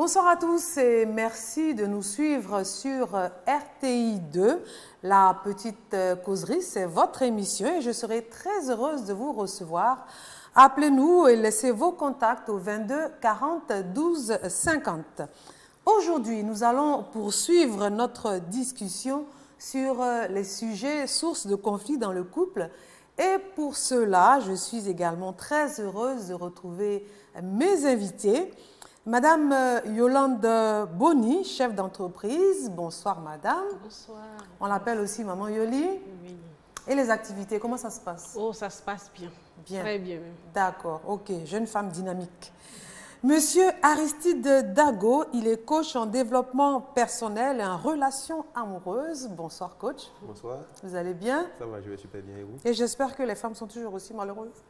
Bonsoir à tous et merci de nous suivre sur RTI 2. La petite causerie, c'est votre émission et je serai très heureuse de vous recevoir. Appelez-nous et laissez vos contacts au 22 40 12 50. Aujourd'hui, nous allons poursuivre notre discussion sur les sujets sources de conflits dans le couple. Et pour cela, je suis également très heureuse de retrouver mes invités. Madame Yolande Boni, chef d'entreprise. Bonsoir, madame. Bonsoir. On l'appelle aussi maman Yoli. Oui. Et les activités, comment ça se passe? Oh, ça se passe bien. Bien. Très bien même. D'accord, ok. Jeune femme dynamique. Monsieur Aristide Dago, il est coach en développement personnel et en relations amoureuses. Bonsoir, coach. Bonsoir. Vous allez bien? Ça va, je vais super bien et vous? Et j'espère que les femmes sont toujours aussi malheureuses.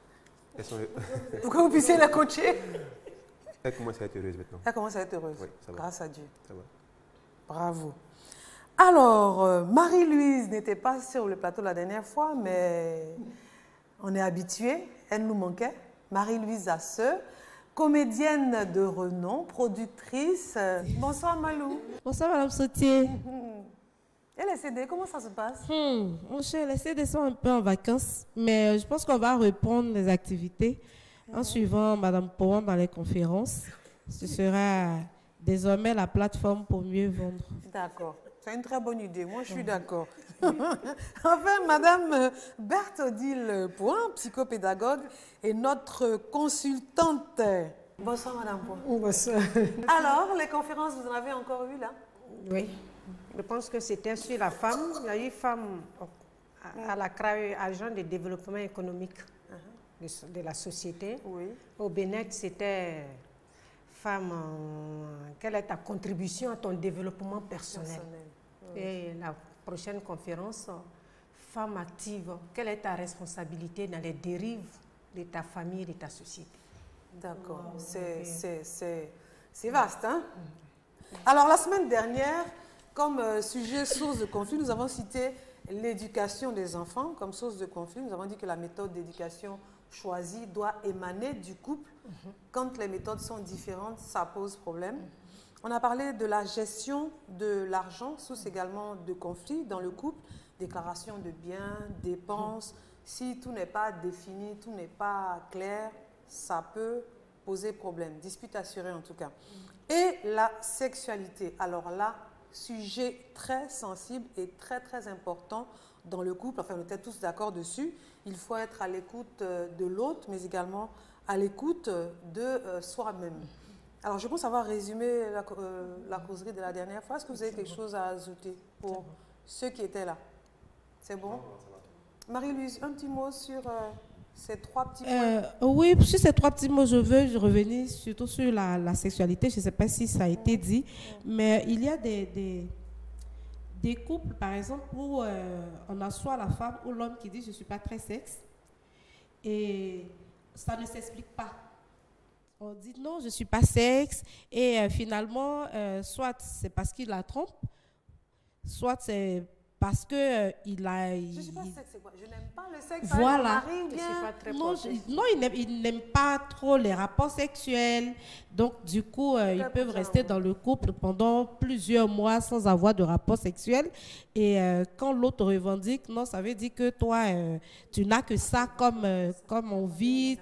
Elles sont... Pour que vous puissiez les coacher. Elles commencent à être heureuses maintenant. Elle commence à être heureuse. Oui, ça va. Grâce à Dieu. Ça va. Bravo. Alors, Marie-Louise n'était pas sur le plateau la dernière fois, mais on est habitué. Elle nous manquait. Marie-Louise Asseux, comédienne de renom, productrice. Bonsoir Malou. Bonsoir Madame Sautier. Et les CD, comment ça se passe? Mon cher, les CD sont un peu en vacances, mais je pense qu'on va reprendre les activités en suivant Madame Pohan dans les conférences. Ce sera désormais la plateforme pour mieux vendre. D'accord. C'est une très bonne idée. Moi, je suis d'accord. Enfin, Madame Berthe Odile Pohan, psychopédagogue, et notre consultante. Bonsoir, Madame Pohan. Bonsoir. Alors, les conférences, vous en avez encore eu là? Oui, je pense que c'était sur la femme. Il y a eu femme à la CRAE, agent de développement économique de la société. Oui. Au Bénin, c'était femme, quelle est ta contribution à ton développement personnel? Et la prochaine conférence, femme active, quelle est ta responsabilité dans les dérives de ta famille et de ta société? D'accord, c'est vaste, hein? Alors, la semaine dernière, comme sujet source de conflit, nous avons cité l'éducation des enfants comme source de conflit. Nous avons dit que la méthode d'éducation choisie doit émaner du couple. Quand les méthodes sont différentes, ça pose problème. On a parlé de la gestion de l'argent, source également de conflit dans le couple, déclaration de biens, dépenses. Si tout n'est pas défini, tout n'est pas clair, ça peut poser problème. Dispute assurée en tout cas. Et la sexualité. Alors là, sujet très sensible et très très important dans le couple. Enfin, on était tous d'accord dessus. Il faut être à l'écoute de l'autre, mais également à l'écoute de soi-même. Alors, je pense avoir résumé la causerie de la dernière fois. Est-ce que vous avez quelque chose à ajouter pour ceux qui étaient là? C'est bon? Marie-Louise, un petit mot sur ces trois petits points. Oui, sur ces trois petits mots, je veux revenir surtout sur la sexualité. Je ne sais pas si ça a été dit, mais il y a des couples, par exemple, où on a soit la femme ou l'homme qui dit « je ne suis pas très sexe » et ça ne s'explique pas. On dit « non, je ne suis pas sexe » et finalement, soit c'est parce qu'il la trompe, soit c'est parce que il a... Je ne suis pas sexe, c'est quoi? Je n'aime pas le sexe. Voilà. Mari, ou bien... Non, il n'aime pas trop les rapports sexuels. Donc, du coup, ils peuvent rester dans le couple pendant plusieurs mois sans avoir de rapport sexuel. Et quand l'autre revendique, non, ça veut dire que toi, tu n'as que ça comme envie,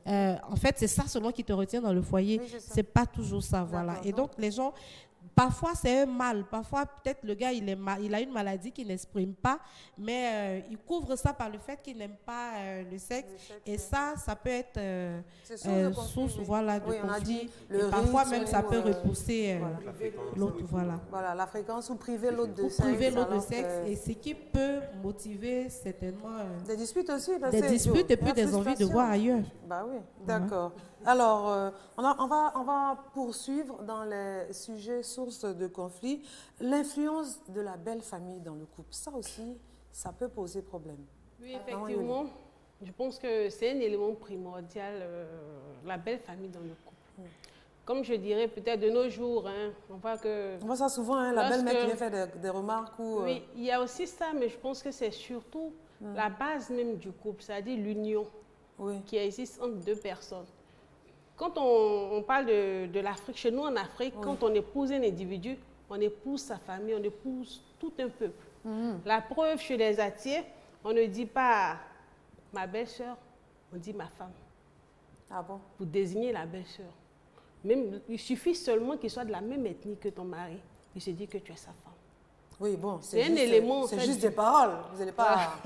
en fait, c'est ça seulement qui te retient dans le foyer. Oui, c'est pas toujours ça, voilà. Et donc, les gens... Parfois, c'est un mal. Parfois, peut-être le gars, il a une maladie qu'il n'exprime pas, mais il couvre ça par le fait qu'il n'aime pas le sexe. Et ça peut être source voilà, de conflit. Et parfois, même, ça peut repousser l'autre. Voilà, la fréquence ou priver l'autre de sexe. Priver l'autre de sexe. Et ce qui peut motiver certainement... des disputes aussi. Des disputes et puis des envies de voir ailleurs. Bah oui, d'accord. Alors, on va poursuivre dans les sujets sources de conflit. L'influence de la belle famille dans le couple, ça aussi, ça peut poser problème. Oui, effectivement. Je pense que c'est un élément primordial, la belle famille dans le couple. Comme je dirais, peut-être de nos jours, hein, on voit ça souvent, hein, la belle-mère qui vient faire des remarques. Oui, il y a aussi ça, mais je pense que c'est surtout la base même du couple, c'est-à-dire l'union qui existe entre deux personnes. quand on parle de l'Afrique, chez nous en Afrique, quand on épouse un individu, on épouse sa famille, on épouse tout un peuple. La preuve, chez les Atiers, on ne dit pas ma belle-sœur, on dit ma femme. Ah bon? Pour désigner la belle-sœur. Même, il suffit seulement qu'il soit de la même ethnie que ton mari. Il se dit que tu es sa femme. Oui, bon, c'est un élément. C'est juste des paroles. Vous n'allez pas,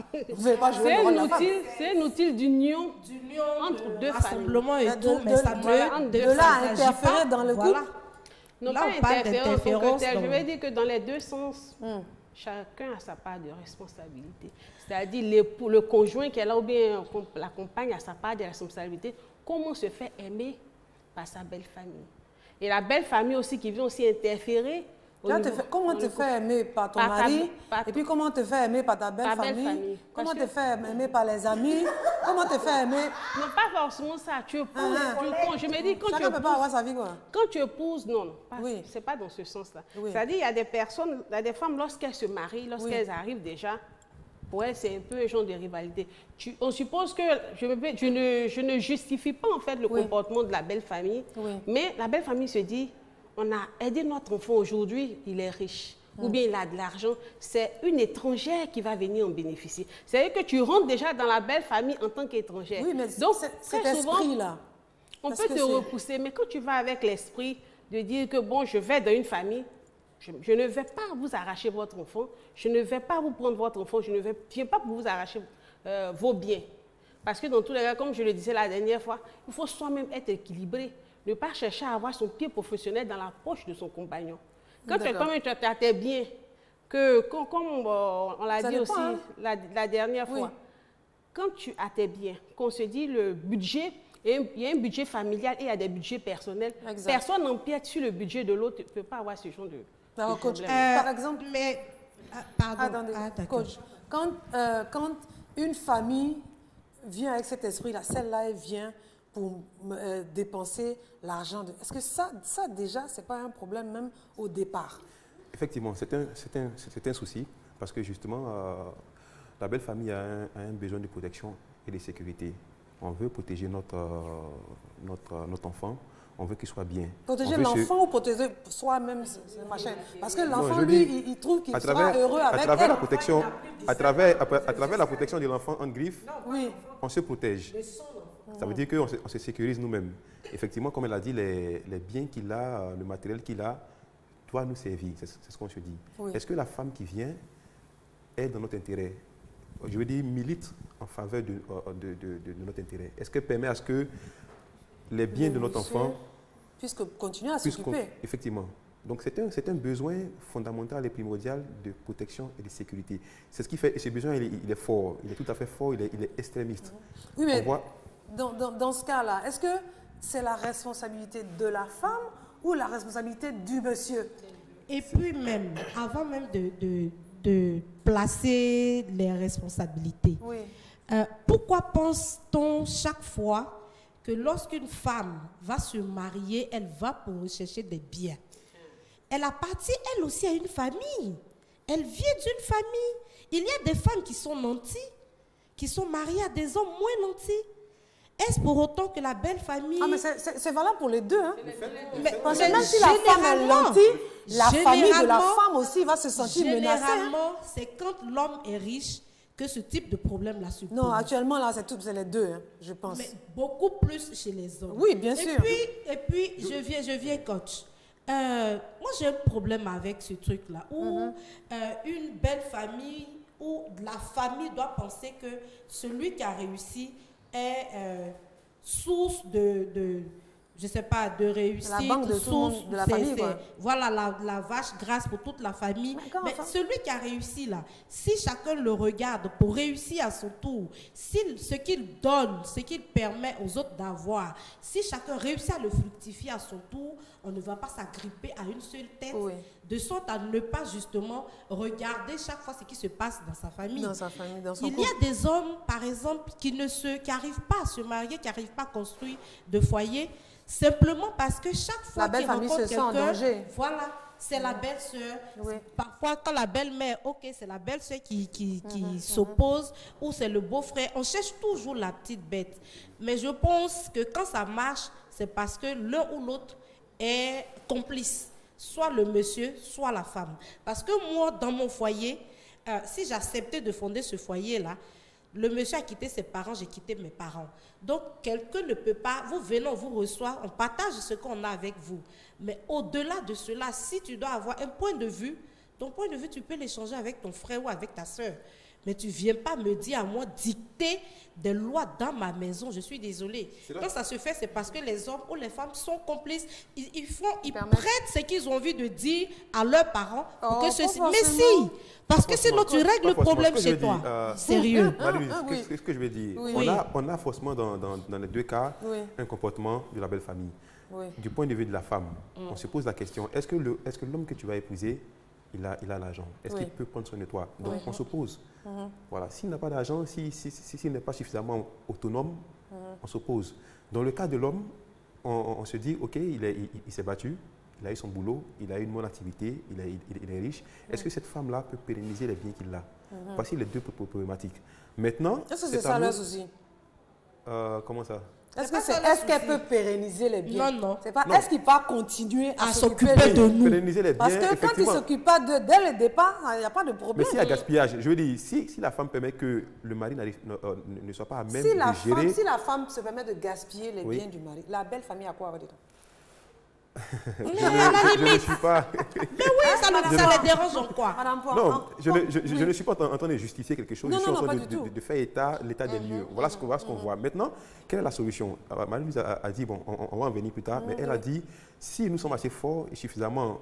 jouer le rôle de la femme. C'est un outil d'union entre deux familles. Et tout, mais ça de là à interférer dans le couple. Non, pas interférence. Je vais dire que dans les deux sens, chacun a sa part de responsabilité. C'est-à-dire le conjoint qui est là ou bien la compagne a sa part de responsabilité. Comment se fait aimer par sa belle famille? Et la belle famille aussi qui vient aussi interférer. Comment te faire aimer par ton mari? Et puis comment te faire aimer par ta belle famille? Comment te faire aimer par les amis? Comment te faire aimer? Non, pas forcément ça. Tu épouses. Je me dis, chacun ne peut pas avoir sa vie, quoi. Quand tu épouses, non, c'est pas dans ce sens-là. C'est-à-dire, il y a des personnes, il y a des femmes, lorsqu'elles se marient, lorsqu'elles arrivent déjà, pour elles, c'est un peu un genre de rivalité. On suppose que, je ne justifie pas en fait le comportement de la belle famille, mais la belle famille se dit, on a aidé notre enfant aujourd'hui, il est riche, ou bien il a de l'argent, c'est une étrangère qui va venir en bénéficier. C'est-à-dire que tu rentres déjà dans la belle famille en tant qu'étrangère. Oui, mais donc cet esprit-là, on peut te repousser, mais quand tu vas avec l'esprit de dire que bon, je vais dans une famille, je ne vais pas vous arracher votre enfant, je ne vais pas vous prendre votre enfant, je ne viens pas pour vous arracher vos biens. Parce que dans tous les cas, comme je le disais la dernière fois, il faut soi-même être équilibré. Ne pas chercher à avoir son pied professionnel dans la poche de son compagnon. Quand tu as tes biens, comme on l'a dit aussi la dernière fois, quand tu as tes biens, qu'on se dit le budget, il y a un budget familial et il y a des budgets personnels. Personne n'empiète sur le budget de l'autre, tu ne peux pas avoir ce genre de problème. Par exemple, pardon. Coach, quand une famille vient avec cet esprit-là, celle-là, elle vient pour dépenser l'argent. Est-ce que ça déjà, ce n'est pas un problème même au départ? Effectivement, c'est un souci parce que justement, la belle famille a un besoin de protection et de sécurité. On veut protéger notre enfant, on veut qu'il soit bien. Protéger l'enfant ou protéger soi-même, machin. Parce que l'enfant, lui, il trouve qu'il sera heureux avec elle. À travers la protection de l'enfant en griffe, on se protège. Ça veut dire qu'on se sécurise nous-mêmes. Effectivement, comme elle a dit, les biens qu'il a, le matériel qu'il a, doit nous servir. C'est ce qu'on se dit. Est-ce que la femme qui vient est dans notre intérêt? Je veux dire, milite en faveur de notre intérêt. Est-ce qu'elle permet à ce que les biens de notre enfant puissent continuer à s'occuper? Effectivement. Donc, c'est un besoin fondamental et primordial de protection et de sécurité. C'est ce qui fait, et ce besoin, il est fort. Il est tout à fait fort, il est extrémiste. Oui, mais dans ce cas-là, est-ce que c'est la responsabilité de la femme ou la responsabilité du monsieur? Et puis même, avant même de placer les responsabilités, pourquoi pense-t-on chaque fois que lorsqu'une femme va se marier, elle va pour rechercher des biens? Elle appartient elle aussi à une famille. Elle vient d'une famille. Il y a des femmes qui sont nanties, qui sont mariées à des hommes moins nantis. Est-ce pour autant que la belle famille... Ah, mais c'est valable pour les deux. Hein? Parce que même si la femme est nantie, la famille de la femme aussi va se sentir menacée. Généralement, c'est quand l'homme est riche que ce type de problème-là se pose. Non, actuellement, là, c'est les deux, hein, je pense. Mais beaucoup plus chez les hommes. Oui, bien sûr. Et puis je viens coach. Moi, j'ai un problème avec ce truc-là, où une belle famille, où la famille doit penser que celui qui a réussi est source je ne sais pas, de réussite, la banque de la famille, quoi. Voilà, la vache grasse pour toute la famille. Mais celui qui a réussi là, si chacun le regarde pour réussir à son tour, si ce qu'il donne, ce qu'il permet aux autres d'avoir, si chacun réussit à le fructifier à son tour, on ne va pas s'agripper à une seule tête, de sorte à ne pas justement regarder chaque fois ce qui se passe dans sa famille. Dans sa famille, dans son couple. Il y a des hommes, par exemple, qui n'arrivent pas à se marier, qui n'arrivent pas à construire de foyer, simplement parce que chaque fois qu'ils rencontrent quelqu'un, voilà, c'est la belle-sœur. Parfois, quand la belle-mère, c'est la belle-sœur qui s'oppose, ou c'est le beau-frère, on cherche toujours la petite bête. Mais je pense que quand ça marche, c'est parce que l'un ou l'autre est complice. Soit le monsieur, soit la femme. Parce que moi, dans mon foyer, si j'acceptais de fonder ce foyer-là, le monsieur a quitté ses parents, j'ai quitté mes parents. Donc, quelqu'un ne peut pas, vous venez, on vous reçoit, on partage ce qu'on a avec vous. Mais au-delà de cela, si tu dois avoir un point de vue, ton point de vue, tu peux l'échanger avec ton frère ou avec ta soeur. Mais tu ne viens pas me dire à moi dicter des lois dans ma maison. Je suis désolée. Quand ça se fait, c'est parce que les hommes ou les femmes sont complices. Ils prêtent ce qu'ils ont envie de dire à leurs parents pour que ceci. Mais si, parce que sinon tu règles le problème chez toi. Sérieux. Ce que je veux dire, on a forcément dans les deux cas un comportement de la belle famille. Du point de vue de la femme, on se pose la question, est-ce que l'homme que tu vas épouser, il a l'argent? Est-ce qu'il peut prendre soin de toi? Donc on se pose. Voilà. S'il n'a pas d'argent, s'il n'est pas suffisamment autonome, on s'oppose. Dans le cas de l'homme, on se dit, ok, il s'est battu, il a eu son boulot, il a eu une bonne activité, il est riche. Est-ce que cette femme-là peut pérenniser les biens qu'il a? Voici les deux problématiques. Maintenant, est-ce que c'est ça leur souci? Comment ça? Est-ce qu'elle peut pérenniser les biens? Non. Est-ce qu'il va continuer à s'occuper de nous? Pérenniser les biens, parce que quand il ne s'occupe pas d'eux dès le départ, il n'y a pas de problème. Mais s'il y a gaspillage, je veux dire, si la femme permet que le mari ne soit pas à même de gérer... Si la femme se permet de gaspiller les biens du mari, la belle famille a quoi à dire? Je ne suis pas... Mais oui, ça les dérange en quoi? Non, je ne suis pas en train de justifier quelque chose. Je suis en train de faire l'état des lieux. Voilà ce qu'on voit. Maintenant, quelle est la solution? Marie-Louise a dit, bon, on va en venir plus tard, mais elle a dit, si nous sommes assez forts et suffisamment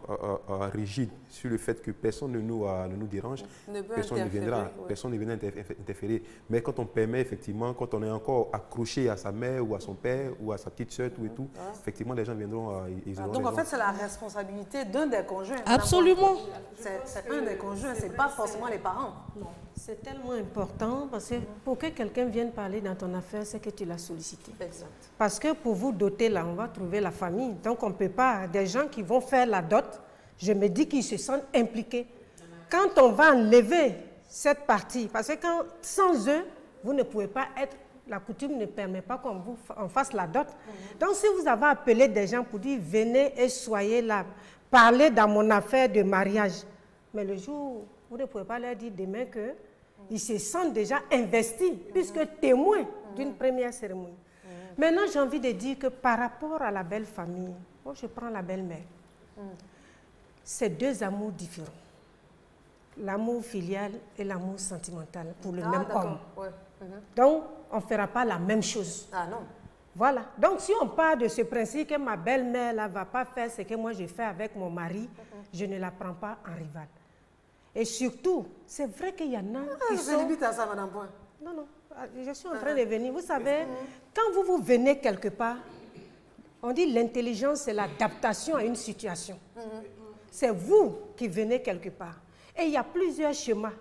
rigides sur le fait que personne ne nous dérange, personne ne viendra interférer. Mais quand on permet, effectivement, quand on est encore accroché à sa mère ou à son père ou à sa petite soeur, tout et tout, effectivement, les gens viendront... Donc, en fait, c'est la responsabilité d'un des conjoints. Absolument. C'est un des conjoints, ce n'est pas forcément les parents. Non. C'est tellement important parce que pour que quelqu'un vienne parler dans ton affaire, c'est que tu l'as sollicité. Exact. Parce que pour vous doter là, on va trouver la famille. Donc, on ne peut pas... Des gens qui vont faire la dot, je me dis qu'ils se sentent impliqués. Quand on va enlever cette partie, parce que sans eux, vous ne pouvez pas être... La coutume ne permet pas qu'on fasse la dot. Donc, si vous avez appelé des gens pour dire, venez et soyez là, parlez dans mon affaire de mariage. Mais le jour, vous ne pouvez pas leur dire demain qu'ils se sentent déjà investis, puisque témoins d'une première cérémonie. Maintenant, j'ai envie de dire que par rapport à la belle famille, moi, je prends la belle-mère. C'est deux amours différents. L'amour filial et l'amour sentimental pour le même homme. Donc, on ne fera pas la même chose. Ah non. Voilà. Donc, si on part de ce principe que ma belle-mère ne va pas faire ce que moi je fais avec mon mari, je ne la prends pas en rival. Et surtout, c'est vrai qu'il y en a qui sont... limite à ça, Madame Point. Non, je suis en train de venir. Vous savez, quand vous venez quelque part, on dit l'intelligence, c'est l'adaptation à une situation. C'est vous qui venez quelque part. Et il y a plusieurs schémas.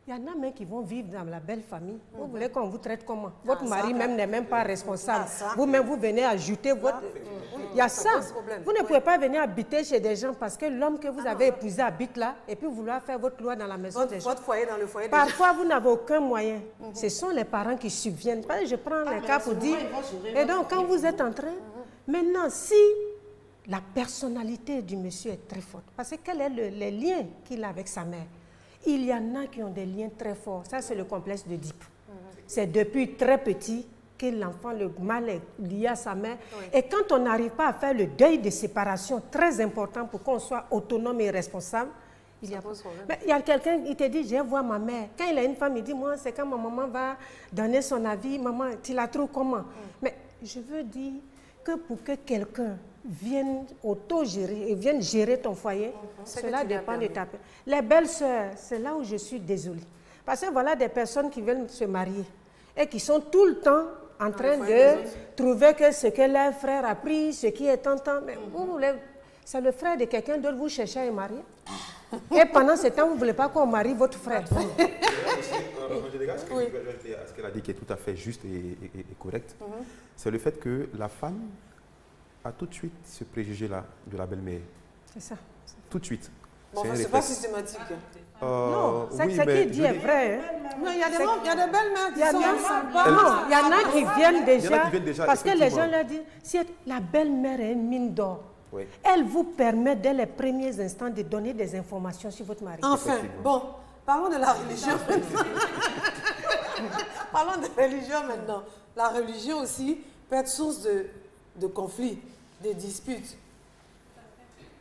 Il y en a même qui vont vivre dans la belle famille. Vous voulez qu'on vous traite comment? Votre mari même n'est même pas responsable. Vous-même, vous venez ajouter votre... Il y a ça. Vous ne pouvez pas venir habiter chez des gens parce que l'homme que vous avez épousé habite là et puis vouloir faire votre loi dans la maison des gens. Votre foyer dans le foyer. Parfois, vous n'avez aucun moyen. Ce sont les parents qui subviennent. Je prends les cas pour dire... Et donc, quand vous êtes en train... Maintenant, si la personnalité du monsieur est très forte, parce que quel est les liens qu'il a avec sa mère? Il y en a qui ont des liens très forts. Ça, c'est le complexe d'Oedipe. C'est depuis très petit que l'enfant, le mal est lié à sa mère. Et quand on n'arrive pas à faire le deuil de séparation, très important pour qu'on soit autonome et responsable, il y a quelqu'un qui te dit, je vais voir ma mère. Quand il a une femme, il dit, moi, c'est quand ma maman va donner son avis, maman, tu la trouves comment? Mais je veux dire que pour que quelqu'un vienne auto-gérer et vienne gérer ton foyer, cela dépend de ta... Les belles-sœurs, c'est là où je suis désolée. Parce que voilà des personnes qui veulent se marier et qui sont tout le temps en train de trouver que ce que leur frère a pris, ce qui est tentant, mais vous voulez... C'est le frère de quelqu'un d'autre, vous cherchez à marier. Et pendant ce temps, vous ne voulez pas qu'on marie votre frère. Ce qu'elle a dit qui est tout à fait juste et correct, c'est le fait que la femme a tout de suite ce préjugé-là de la belle-mère. C'est ça. Tout de suite. Bon, enfin, c'est pas systématique. Non, oui, ce qu'il dit est vrai. Non, il y a des belles-mères qui sont Il y en a qui viennent déjà, parce que les gens effectivement. leur disent, si la belle-mère est une mine d'or, Oui. elle vous permet dès les premiers instants de donner des informations sur votre mari. Enfin, bon, parlons de la religion maintenant. Parlons de religion maintenant. La religion aussi peut être source de conflits, de disputes.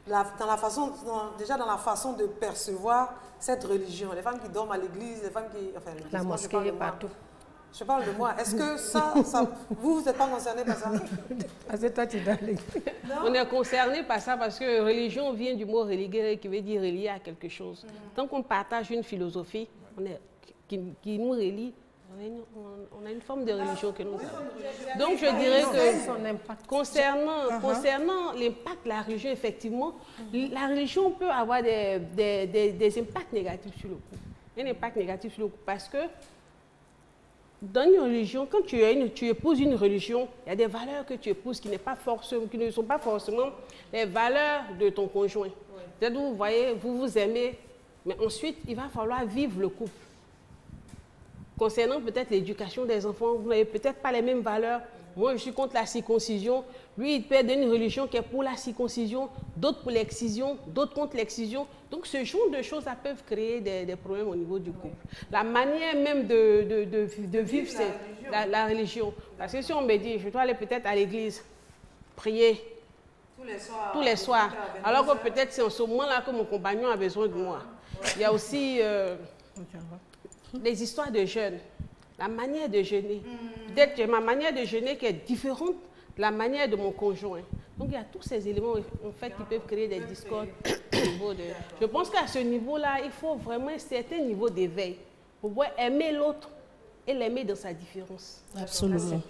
Déjà dans la façon de percevoir cette religion. Les femmes qui dorment à l'église, les femmes qui... Enfin, La mosquée est partout. Je parle de moi. Est-ce que ça vous n'êtes pas concerné par ça? Parce que toi, tu dois aller. On est concerné par ça parce que religion vient du mot religare qui veut dire relier à quelque chose. Tant qu'on partage une philosophie qui nous relie, on a une forme de religion que nous avons. Donc je dirais que concernant l'impact de la religion, effectivement, la religion peut avoir des impacts négatifs sur le couple. Un impact négatif sur le couple parce que dans une religion, quand tu épouses une religion, il y a des valeurs que tu épouses qui ne sont pas forcément les valeurs de ton conjoint. Peut-être vous voyez, vous vous aimez, mais ensuite, il va falloir vivre le couple. Concernant peut-être l'éducation des enfants, vous n'avez peut-être pas les mêmes valeurs. Moi, je suis contre la circoncision. Lui, il peut être d'une religion qui est pour la circoncision, d'autres pour l'excision, d'autres contre l'excision. Donc, ce genre de choses ça peuvent créer des problèmes au niveau du couple. La manière même de vivre la religion. Parce que si on me dit, je dois aller peut-être à l'église, prier tous les soirs, alors que peut-être c'est en ce moment-là que mon compagnon a besoin de moi. Il y a aussi les histoires de jeûne, la manière de jeûner. Peut-être que ma manière de jeûner qui est différente de la manière de mon conjoint. Donc il y a tous ces éléments en fait qui peuvent créer des discordes au niveau de... Je pense qu'à ce niveau-là, il faut vraiment un certain niveau d'éveil pour pouvoir aimer l'autre et l'aimer dans sa différence. Absolument.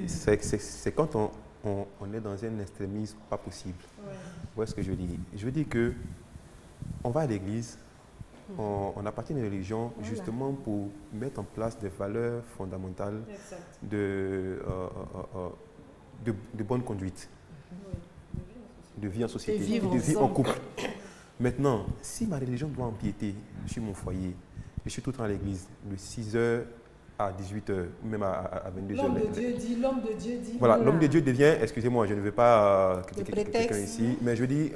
C'est quand on est dans un extrémisme pas possible. Vous voyez ce que je dis? Je veux dire que on va à l'église, on appartient à une religion justement pour mettre en place des valeurs fondamentales de bonne conduite, de vie en société, de vie en couple. Maintenant, si ma religion doit empiéter sur mon foyer, je suis tout le temps à l'église, de 6h à 18h, même à 22h. L'homme de Dieu dit. Voilà, l'homme de Dieu devient, excusez-moi, je ne veux pas critiquer quelqu'un ici, mais je dis,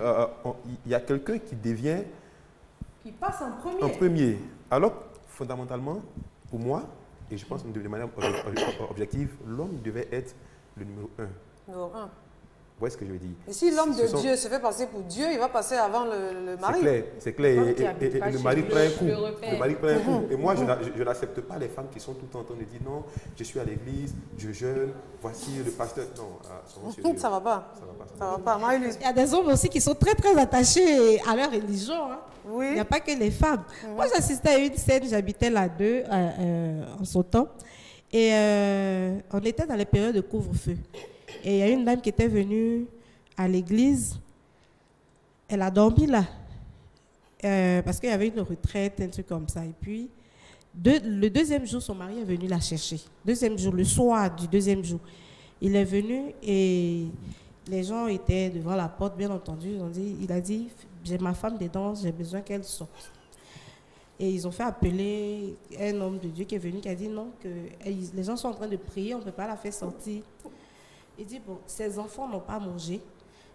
il y a quelqu'un qui devient... Qui passe en premier. En premier. Alors, fondamentalement, pour moi, et je pense de manière objective, l'homme devait être le numéro 1. Numéro 1. Vous voyez ce que je veux dire? Et si l'homme de Dieu se fait passer pour Dieu, il va passer avant le mari. C'est clair. Et le mari prend un coup. Le mari prend un coup. Et moi, je n'accepte pas les femmes qui sont tout le temps en train de dire non, je suis à l'église, je jeûne, voici le pasteur. Non, ça va pas. Ça va pas. Il y a des hommes aussi qui sont très très attachés à leur religion. Hein. Oui. Il n'y a pas que les femmes. Moi, j'assistais à une scène, j'habitais là en son temps. Et on était dans les périodes de couvre-feu. Et il y a une dame qui était venue à l'église. Elle a dormi là. Parce qu'il y avait une retraite, un truc comme ça. Et puis, le deuxième jour, son mari est venu la chercher. Deuxième jour, le soir du deuxième jour. Il est venu et les gens étaient devant la porte, bien entendu. Il a dit, j'ai ma femme dedans, j'ai besoin qu'elle sorte. Et ils ont fait appeler un homme de Dieu qui est venu, qui a dit non, que les gens sont en train de prier, on ne peut pas la faire sortir. Il dit, bon, ses enfants n'ont pas mangé,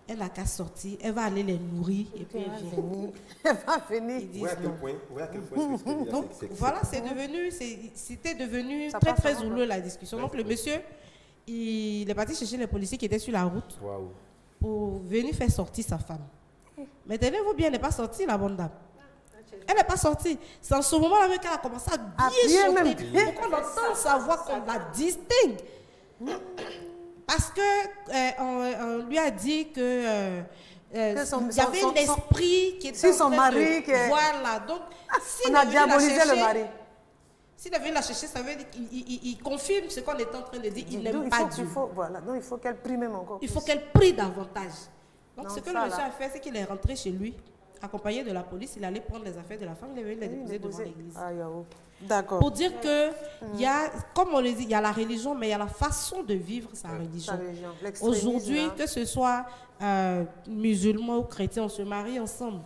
elle n'a qu'à sortir, elle va aller les nourrir et puis elle vient. Elle va venir. Vous voyez à quel point voilà, c'était devenu très très houleux la discussion. Donc le monsieur, il est parti chercher les policiers qui étaient sur la route pour venir faire sortir sa femme. Mais tenez-vous bien, elle n'est pas sortie, la bonne dame. Elle n'est pas sortie. C'est en ce moment-là qu'elle a commencé à bien chanter. Pour qu'on entende sa voix, qu'on la distingue. Parce qu'on lui a dit que il y avait un esprit qui était son mari. Voilà. Donc, on a diabolisé le mari. S'il est venu la chercher, ça veut dire qu'il confirme ce qu'on est en train de dire. Il n'aime pas Dieu. Voilà. Donc, il faut qu'elle prie même encore. Il faut qu'elle prie davantage. Donc, ce que le monsieur a fait, c'est qu'il est rentré chez lui accompagné de la police, il allait prendre les affaires de la femme, il allait les déposer devant l'église. D'accord. Pour dire que, il y a, comme on le dit, il y a la religion, mais il y a la façon de vivre sa religion. Aujourd'hui, que ce soit musulman ou chrétien, on se marie ensemble.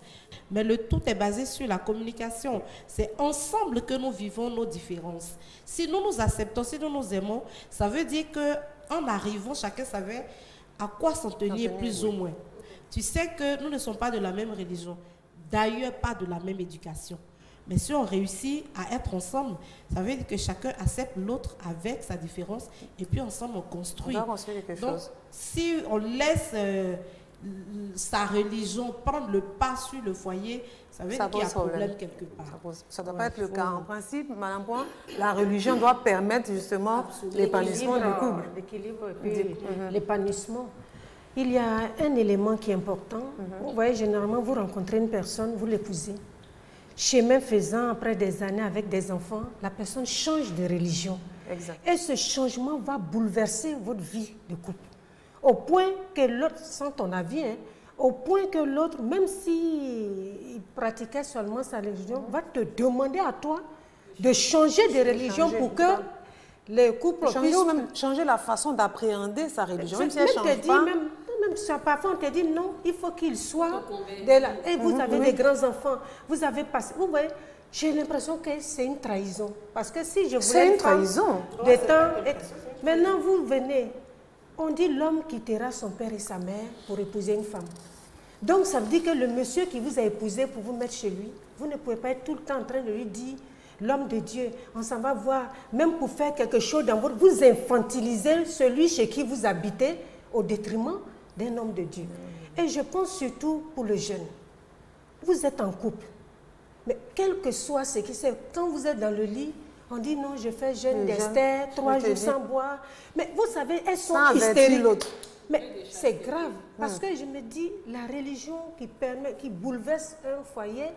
Mais le tout est basé sur la communication. C'est ensemble que nous vivons nos différences. Si nous nous acceptons, si nous nous aimons, ça veut dire qu'en arrivant, chacun savait à quoi s'en tenir plus ou moins. Tu sais que nous ne sommes pas de la même religion, d'ailleurs pas de la même éducation. Mais si on réussit à être ensemble, ça veut dire que chacun accepte l'autre avec sa différence et puis ensemble on construit. On doit construire quelque Donc, chose. si on laisse sa religion prendre le pas sur le foyer, ça veut dire qu'il y a problème quelque part. Ça ne doit pas être le cas. En principe, Madame Point, la religion doit permettre justement l'épanouissement du couple. L'équilibre et puis l'épanouissement. Il y a un élément qui est important. Vous voyez, généralement, vous rencontrez une personne, vous l'épousez. Chemin faisant, après des années avec des enfants, la personne change de religion. Exact. Et ce changement va bouleverser votre vie de couple. Au point que l'autre, sans ton avis, au point que l'autre, même s'il pratiquait seulement sa religion, va te demander à toi de changer de religion pour que le couple puisse... Ou même changer la façon d'appréhender sa religion. Même si elle change pas... Même parfois on te dit non, il faut qu'il soit de là. Et vous avez des grands enfants, vous avez passé. Vous voyez, j'ai l'impression que c'est une trahison. Parce que si je voulais. C'est une trahison. De temps, maintenant vous venez, on dit l'homme quittera son père et sa mère pour épouser une femme. Donc ça veut dire que le monsieur qui vous a épousé pour vous mettre chez lui, vous ne pouvez pas être tout le temps en train de lui dire l'homme de Dieu, on s'en va voir, même pour faire quelque chose dans votre. Vous infantilisez celui chez qui vous habitez au détriment d'un homme de Dieu. Et je pense surtout pour le jeune. Vous êtes en couple. Mais quel que soit ce qui c'est, quand vous êtes dans le lit, on dit non, je fais jeûne d'Esther, 3 jours sans boire. Mais vous savez, elles sont hystériques. Mais c'est grave. Parce que je me dis, la religion qui bouleverse un foyer,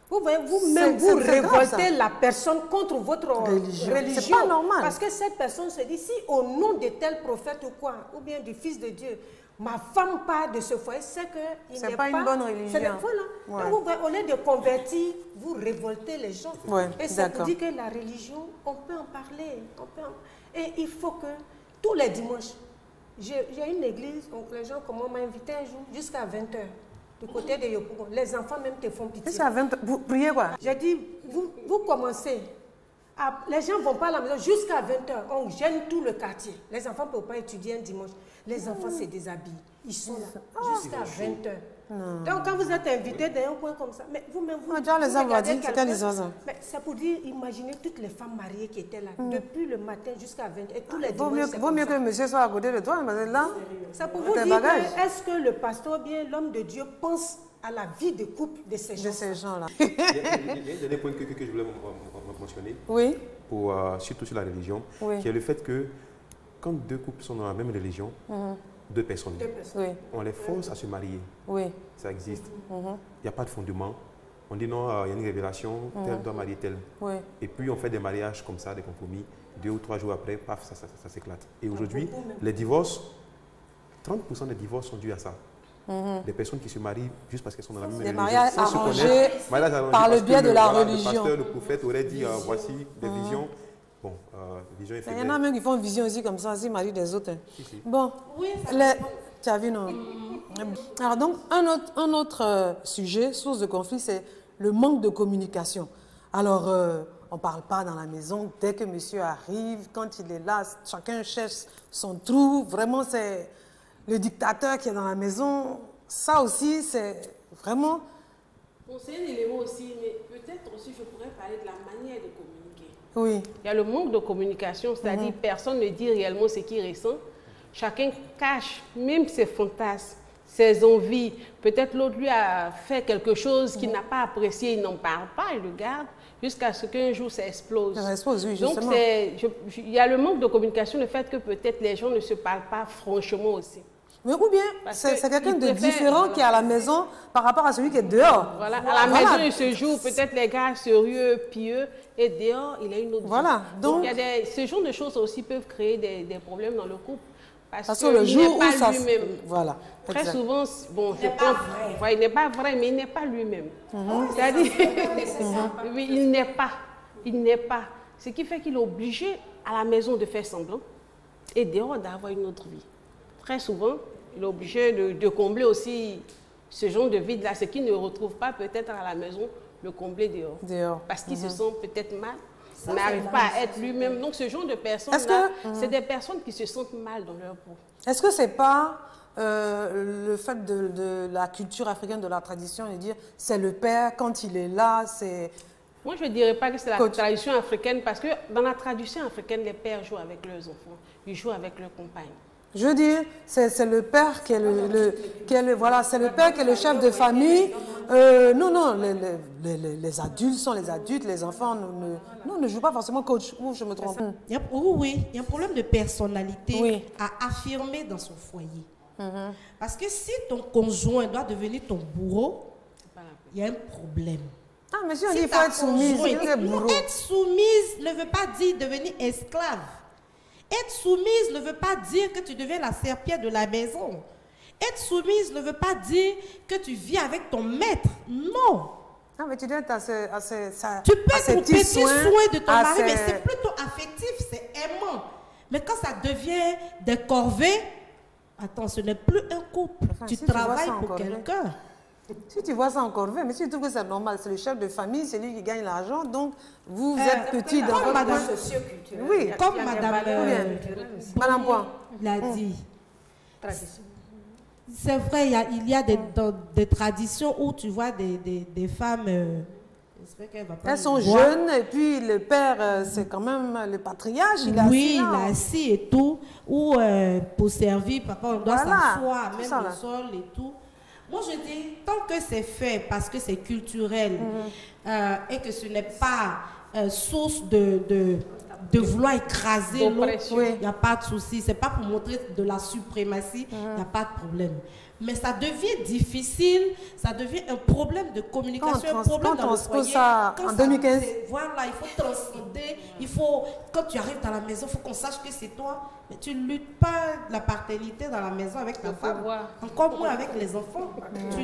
vous voyez, vous-même, vous révoltez la personne contre votre religion. C'est pas normal. Parce que cette personne se dit, si au nom de tel prophète ou quoi, ou bien du Fils de Dieu, ma femme part de ce foyer, c'est qu'il n'est pas une bonne religion. Voilà. Donc, au lieu de convertir, vous révoltez les gens. Et ça vous dit que la religion, on peut en parler. Et il faut que tous les dimanches, j'ai une église, donc les gens, comme on m'a invité un jour, jusqu'à 20h, du côté de Yopougon. Les enfants même te font pitié. C'est à 20h. Vous priez quoi? J'ai dit, vous commencez. Les gens ne vont pas à la maison jusqu'à 20h. On gêne tout le quartier. Les enfants ne peuvent pas étudier un dimanche. Les enfants se déshabillent. Ils sont là jusqu'à 20h. Donc quand vous êtes invité dans un coin comme ça, mais vous-même, vous regardez quelqu'un, mais c'est pour dire, imaginez toutes les femmes mariées qui étaient là, depuis le matin jusqu'à 20h. Et tous les dimanches, vaut mieux que monsieur soit à côté de toi, mais là, c'est pour vous dire, est-ce que le pasteur, bien l'homme de Dieu, pense à la vie de couple de ces gens-là. Il y a un dernier point que je voulais mentionner, surtout sur la religion, qui est le fait que quand deux couples sont dans la même religion, deux personnes, on les force à se marier. Ça existe. Il n'y a pas de fondement. On dit non, il y a une révélation, tel doit marier tel. Et puis on fait des mariages comme ça, des compromis. 2 ou 3 jours après, paf, ça s'éclate. Et aujourd'hui, les divorces, 30% des divorces sont dus à ça. Des personnes qui se marient juste parce qu'elles sont dans la même religion. Des mariages arrangés par le biais de la religion. Le pasteur, le prophète aurait dit voici des visions. Bon, vision est il y en a même qui font une vision aussi comme ça, ils marient des autres. Bon, tu as vu, non? Alors donc, un autre sujet, source de conflit, c'est le manque de communication. Alors, on ne parle pas dans la maison. Dès que monsieur arrive, quand il est là, chacun cherche son trou. Vraiment, c'est le dictateur qui est dans la maison. Ça aussi, c'est vraiment... Bon, c'est un élément aussi, mais peut-être aussi je pourrais parler de la manière de communiquer. Oui. Il y a le manque de communication, c'est-à-dire personne ne dit réellement ce qu'il ressent. Chacun cache même ses fantasmes, ses envies. Peut-être l'autre lui a fait quelque chose qu'il n'a pas apprécié, il n'en parle pas, il le garde jusqu'à ce qu'un jour ça explose. Ça explose, oui, justement. Donc il y a le manque de communication, le fait que peut-être les gens ne se parlent pas franchement aussi. Mais ou bien, c'est quelqu'un de différent qui est à la maison par rapport à celui qui est dehors. Voilà, à la maison, il se joue peut-être les gars sérieux, pieux, et dehors, il a une autre vie. Donc, il y a ce genre de choses aussi peuvent créer des problèmes dans le couple. Parce que le jour où ça... lui-même. Voilà. Très exact. souvent, bon, je pense, il n'est pas vrai, mais il n'est pas lui-même. C'est-à-dire, oui, il n'est pas. Il n'est pas. Ce qui fait qu'il est obligé à la maison de faire semblant et dehors d'avoir une autre vie. Très souvent, il est obligé de combler aussi ce genre de vide-là, ce qu'il ne retrouve pas peut-être à la maison, le combler dehors. Parce qu'il se sent peut-être mal, n'arrive pas à être lui-même. Donc ce genre de personnes-là, c'est des personnes qui se sentent mal dans leur peau. Est-ce que ce n'est pas le fait de la culture africaine, de la tradition, de dire c'est le père, quand il est là, c'est... Moi, je ne dirais pas que c'est la tradition africaine, parce que dans la tradition africaine, les pères jouent avec leurs enfants, ils jouent avec leurs compagnes. Je veux dire, c'est le père qui est voilà, c'est le père qui est le chef de famille. Non, les adultes sont les adultes, les enfants ne jouent pas forcément coach. Ou je me trompe? Oui, il y a un problème de personnalité à affirmer dans son foyer. Parce que si ton conjoint doit devenir ton bourreau, il y a un problème. Ah, mais si on dit qu'il faut être soumise, être soumise ne veut pas dire devenir esclave. Être soumise ne veut pas dire que tu deviens la serpillère de la maison. Être soumise ne veut pas dire que tu vis avec ton maître. Non. Ah, mais tu dois être tu peux être au petit soin de ton mari, mais c'est plutôt affectif, c'est aimant. Mais quand ça devient des corvées, attends, ce n'est plus un couple. Enfin, tu travailles pour quelqu'un. Si tu vois ça en corvée, mais si tu trouves que c'est normal, c'est le chef de famille, c'est lui qui gagne l'argent, donc vous êtes petit dans votre madame socioculturel. Oui, comme Madame Point l'a dit. C'est vrai, il y a des traditions où tu vois des femmes... elles sont jeunes, et puis le père, c'est quand même le patriarche, il est assis là. Il est assis et tout, ou pour servir, papa, on doit s'asseoir, même au sol et tout. Moi, je dis, tant que c'est fait parce que c'est culturel et que ce n'est pas source de vouloir écraser l'autre, il n'y a pas de souci. Ce n'est pas pour montrer de la suprématie, il n'y a pas de problème. Mais ça devient difficile, ça devient un problème de communication, un problème dans le foyer. Ça en 2015. Voilà, il faut transcender, quand tu arrives dans la maison, il faut qu'on sache que c'est toi. Mais tu ne luttes pas la paternité dans la maison avec ta femme, encore moins avec les enfants. Tu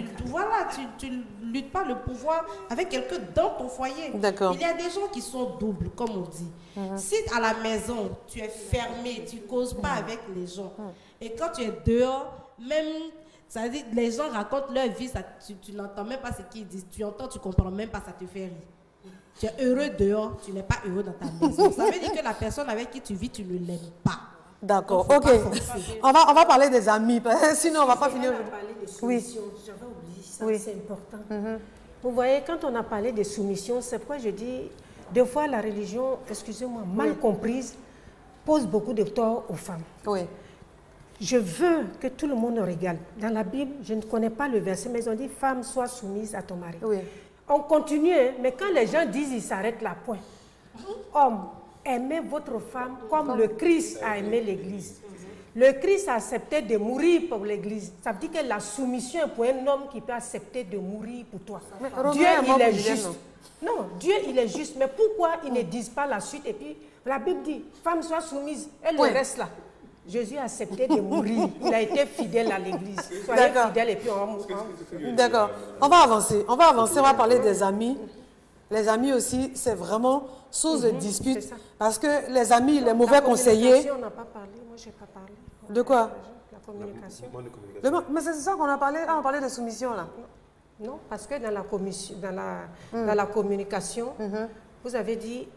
ne luttes pas le pouvoir avec quelqu'un dans ton foyer. Il y a des gens qui sont doubles, comme on dit. Si à la maison, tu es fermé, tu ne causes pas avec les gens, et quand tu es dehors, même... Ça veut dire que les gens racontent leur vie, ça, tu n'entends même pas ce qu'ils disent. Tu entends, tu ne comprends même pas, ça te fait rire. Tu es heureux dehors, tu n'es pas heureux dans ta maison. Ça veut dire que la personne avec qui tu vis, tu ne l'aimes pas. D'accord, ok. On va parler des amis, sinon on ne va pas finir. On va parler de soumission, j'avais oublié ça, c'est important. Vous voyez, quand on a parlé de soumission, c'est pourquoi je dis, des fois la religion, excusez-moi, mal comprise, pose beaucoup de tort aux femmes. Oui. Je veux que tout le monde regarde. Dans la Bible, je ne connais pas le verset, mais ils ont dit « Femme, sois soumise à ton mari ». Oui. On continue, mais quand les gens disent, ils s'arrêtent là, point. Homme, aimez votre femme comme le Christ a aimé l'Église. Le Christ a accepté de mourir pour l'Église. Ça veut dire que la soumission est pour un homme qui peut accepter de mourir pour toi. Dieu, il est juste. Non, Dieu, il est juste. Mais pourquoi ils ne disent pas la suite? Et puis, la Bible dit « Femme, sois soumise ». Elle reste là. Jésus a accepté de mourir. Il a été fidèle à l'Église. Soyez fidèles et puis on va mourir. D'accord. On va avancer. On va parler des amis. Les amis aussi, c'est vraiment source de dispute. Parce que les amis, les mauvais conseillers... On n'a pas parlé. Moi, je n'ai pas parlé. De quoi? La communication. Mais c'est ça qu'on a parlé. Ah, on parlait de soumission, là. Non, parce que dans la communication, vous avez dit...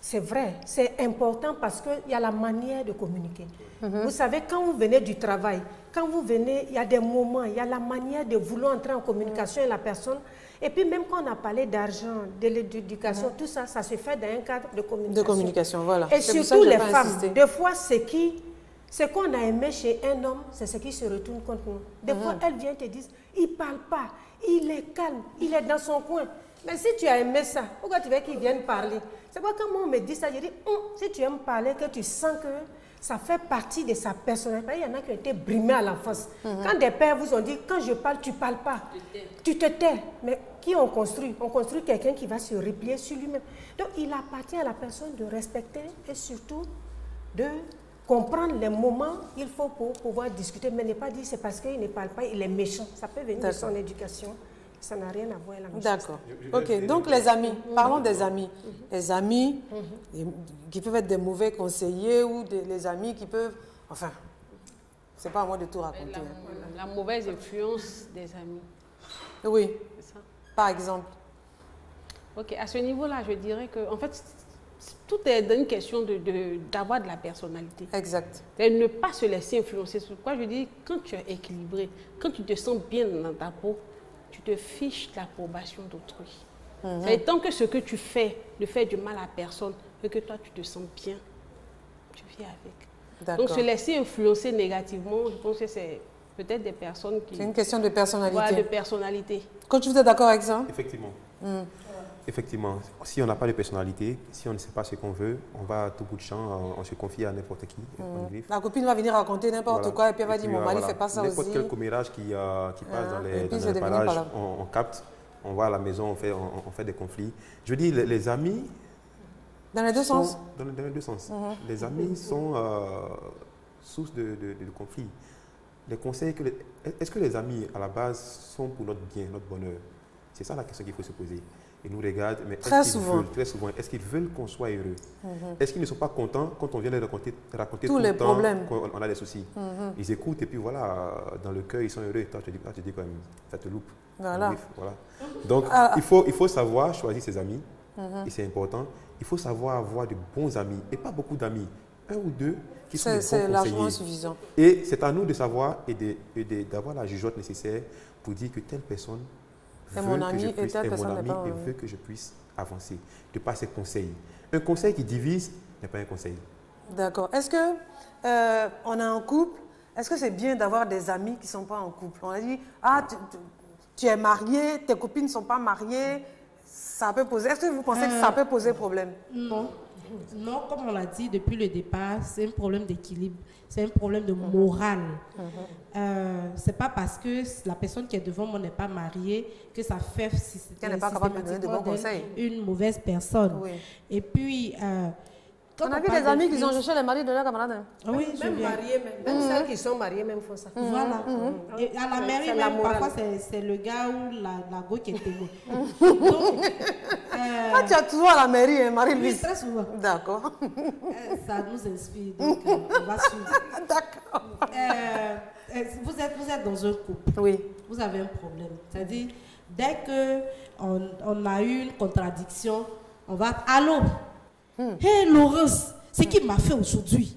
C'est vrai, c'est important parce qu'il y a la manière de communiquer. Vous savez, quand vous venez du travail, quand vous venez, il y a des moments, il y a la manière de vouloir entrer en communication avec la personne. Et puis même quand on a parlé d'argent, de l'éducation, tout ça, ça se fait dans un cadre de communication. De communication, voilà. Et surtout les femmes, des fois, ce qu'on a aimé chez un homme, c'est ce qui se retourne contre nous. Des fois, elles viennent te dire, il ne parle pas, il est calme, il est dans son coin. Mais si tu as aimé ça, pourquoi tu veux qu'il vienne parler? C'est pas quand moi on me dit ça, je dis, si tu aimes parler, que tu sens que ça fait partie de sa personnalité. Il y en a qui ont été brimés à l'enfance. Quand des pères vous ont dit, quand je parle, tu ne parles pas. Tu te tais. Mais qui on construit? On construit quelqu'un qui va se replier sur lui-même. Donc il appartient à la personne de respecter et surtout de comprendre les moments il faut pour pouvoir discuter, mais ne pas dire c'est parce qu'il ne parle pas, il est méchant. Ça peut venir de son éducation. Ça n'a rien à voir avec la méchanceté. D'accord. Ok, donc les amis, parlons des amis. Les amis qui peuvent être des mauvais conseillers ou les amis qui peuvent... Enfin, c'est pas à moi de tout raconter. La mauvaise influence des amis. Oui, C'est ça. par exemple. Ok, à ce niveau-là, je dirais que, en fait, tout est une question d'avoir de la personnalité. Exact. Et ne pas se laisser influencer. C'est pourquoi je dis, quand tu es équilibré, quand tu te sens bien dans ta peau, tu te fiches de l'approbation d'autrui. Et tant que ce que tu fais ne fait du mal à personne, et que toi tu te sens bien, tu vis avec. Donc se laisser influencer négativement, je pense que c'est peut-être des personnes qui... C'est une question de personnalité. Voilà, de personnalité. Quand tu es d'accord avec ça? Effectivement. Effectivement, si on n'a pas de personnalité, si on ne sait pas ce qu'on veut, on va à tout bout de champ, on se confie à n'importe qui. La copine va venir raconter n'importe quoi et puis elle va dire mon mari ne fait pas ça aussi. N'importe quel commérage qui passe dans les parages, on capte, on va à la maison, on fait des conflits. Je veux dire, les amis... Dans les deux sens? Dans les deux sens. Les amis sont source de conflits. Les conseils est-ce que les amis, à la base, sont pour notre bien, notre bonheur? C'est ça la question qu'il faut se poser. Ils nous regardent, mais très souvent, est-ce qu'ils veulent qu'on soit heureux? Est-ce qu'ils ne sont pas contents quand on vient leur raconter tout le temps problèmes qu'on a des soucis? Ils écoutent et puis voilà, dans le cœur, ils sont heureux. Et toi, tu dis quand même, ça te loupe. Voilà. Donc, il faut savoir choisir ses amis, et c'est important. Il faut savoir avoir de bons amis, et pas beaucoup d'amis. Un ou deux qui sont des bons conseillers. C'est largement suffisant. Et c'est à nous de savoir et d'avoir la jugeote nécessaire pour dire que telle personne veut que je puisse avancer, de par ses conseils. Un conseil qui divise n'est pas un conseil. D'accord. Est-ce que on est en couple? Est-ce que c'est bien d'avoir des amis qui ne sont pas en couple? On a dit, tu es marié, tes copines ne sont pas mariées. Ça peut poser. Est-ce que vous pensez que ça peut poser problème? Non. Non, comme on l'a dit depuis le départ, c'est un problème d'équilibre, c'est un problème de morale. C'est pas parce que la personne qui est devant moi n'est pas mariée que ça fait qu'elle n'est pas capable de donner de bons conseils. Une mauvaise personne. Oui. Et puis, on a vu des amis qui ont cherché les maris de leurs camarades. Oui, même mariés, même celles qui sont mariées, même font ça. Voilà. Et à la mairie, même, parfois, c'est le gars ou la go qui est témoin. Donc, tu as toujours à la mairie, hein, Marie-Louise? Oui, très souvent. D'accord. Ça nous inspire, donc on va suivre. D'accord. Vous êtes dans un couple. Oui. Vous avez un problème. C'est-à-dire, dès qu'on a eu une contradiction, on va... Allô? Hé, Laurence, c'est qui m'a fait aujourd'hui?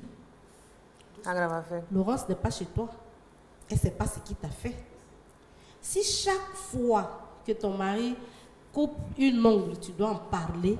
Laurence n'est pas chez toi. Elle ne sait pas ce qui t'a fait. Si chaque fois que ton mari coupe une ongle, tu dois en parler,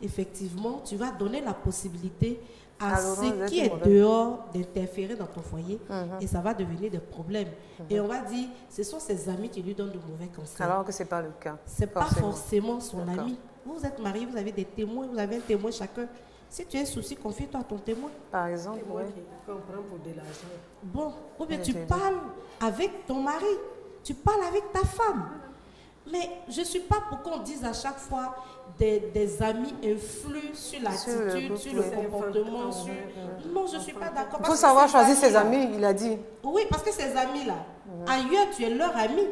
effectivement, tu vas donner la possibilité à ce qui est dehors d'interférer dans ton foyer et ça va devenir des problèmes. Et on va dire, ce sont ses amis qui lui donnent de mauvais conseils. Alors que ce n'est pas le cas. Ce n'est pas forcément son ami. Vous êtes mariés, vous avez des témoins, vous avez un témoin chacun. Si tu as un souci, confie-toi à ton témoin. Par exemple, oui. On prend pour de l'argent. Bon, ou bien tu parles avec ton mari, tu parles avec ta femme. Mais je ne suis pas pour qu'on dise à chaque fois des amis influent sur l'attitude, sur le comportement. Non, je ne suis pas d'accord. Il faut savoir choisir ses amis, il a dit. Oui, parce que ces amis-là, ailleurs, tu es leur ami.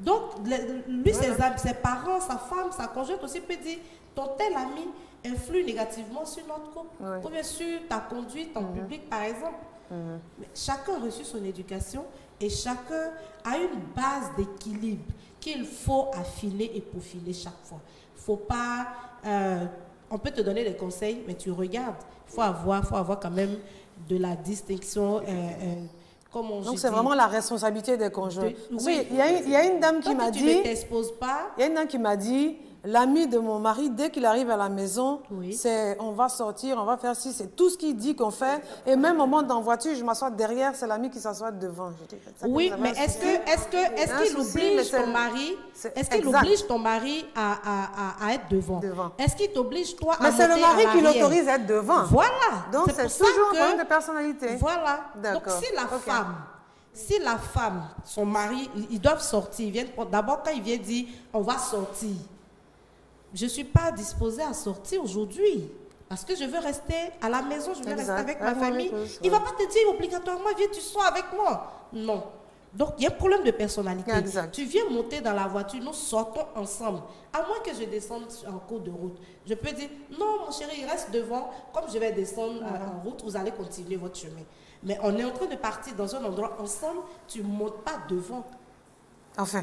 Donc, lui, ses parents, sa femme, sa conjointe aussi peut dire, ton tel ami influe négativement sur notre couple, ou bien sur ta conduite en public, par exemple. Mais chacun a reçu son éducation et chacun a une base d'équilibre qu'il faut affiner et peaufiner chaque fois. Faut pas... on peut te donner des conseils, mais tu regardes. Il faut avoir quand même de la distinction... Donc c'est vraiment la responsabilité des conjoints. Oui, il y a une dame qui m'a dit... ne t'exposes pas. Il y a une dame qui m'a dit, l'ami de mon mari, dès qu'il arrive à la maison, c'est on va sortir, on va faire ci, c'est tout ce qu'il dit qu'on fait. Et même au moment dans la voiture, je m'assois derrière, c'est l'ami qui s'assoit devant. Oui, mais est-ce qu'il oblige ton mari, oblige ton mari à être devant? Est-ce qu'il t'oblige toi à monter à l'arrière? Mais c'est le mari qui l'autorise à être devant. Voilà. Donc c'est toujours un problème de personnalité. Voilà. Donc si la femme, son mari, ils doivent sortir, d'abord quand il vient dire on va sortir, je ne suis pas disposée à sortir aujourd'hui. Parce que je veux rester à la maison, je veux rester avec ma Oui, famille. oui, Il ne va pas te dire obligatoirement, viens, tu sois avec moi. Non. Donc, il y a un problème de personnalité. Exact. Tu viens monter dans la voiture, nous sortons ensemble. À moins que je descende en cours de route. Je peux dire, non, mon chéri, il reste devant. Comme je vais descendre en route, vous allez continuer votre chemin. Mais on est en train de partir dans un endroit ensemble, tu ne montes pas devant. Enfin,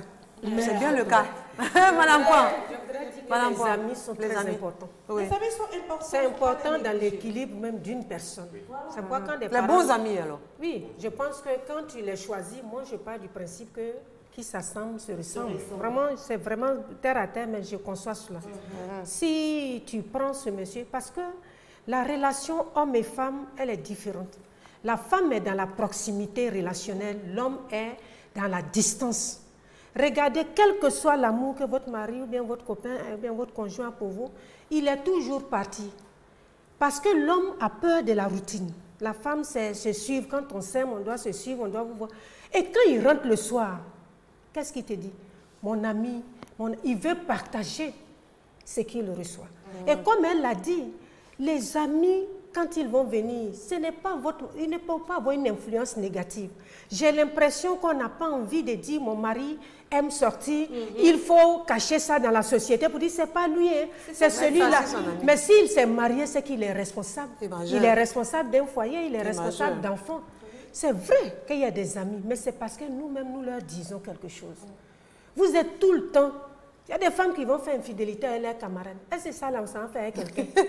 c'est bien le cas. Madame Point. Les amis sont très importants. Oui. Les amis sont importants. C'est important dans l'équilibre même d'une personne. C'est pourquoi quand des Les bons amis, alors. Oui, je pense que quand tu les choisis, moi je pars du principe que qui s'assemble se ressemble. Vraiment, c'est vraiment terre à terre, mais je conçois cela. Si tu prends ce monsieur, parce que la relation homme et femme, elle est différente. La femme est dans la proximité relationnelle, l'homme est dans la distance. Regardez, quel que soit l'amour que votre mari ou bien votre copain ou bien votre conjoint a pour vous, il est toujours parti. Parce que l'homme a peur de la routine. La femme, c'est se suivre. Quand on s'aime, on doit se suivre, on doit vous voir. Et quand il rentre le soir, qu'est-ce qu'il te dit? Mon ami, il veut partager ce qu'il reçoit. Et comme elle l'a dit, les amis, quand ils vont venir, ils ne peuvent pas avoir une influence négative. J'ai l'impression qu'on n'a pas envie de dire mon mari aime sortir, il faut cacher ça dans la société pour dire c'est pas lui, hein, c'est celui-là. Mais s'il s'est marié, c'est qu'il est responsable. Il est responsable d'un foyer, il est responsable d'enfants. C'est vrai qu'il y a des amis, mais c'est parce que nous-mêmes, nous leur disons quelque chose. Vous êtes tout le temps. Il y a des femmes qui vont faire infidélité à leurs camarades. Et c'est ça, là, on s'en fait avec quelqu'un.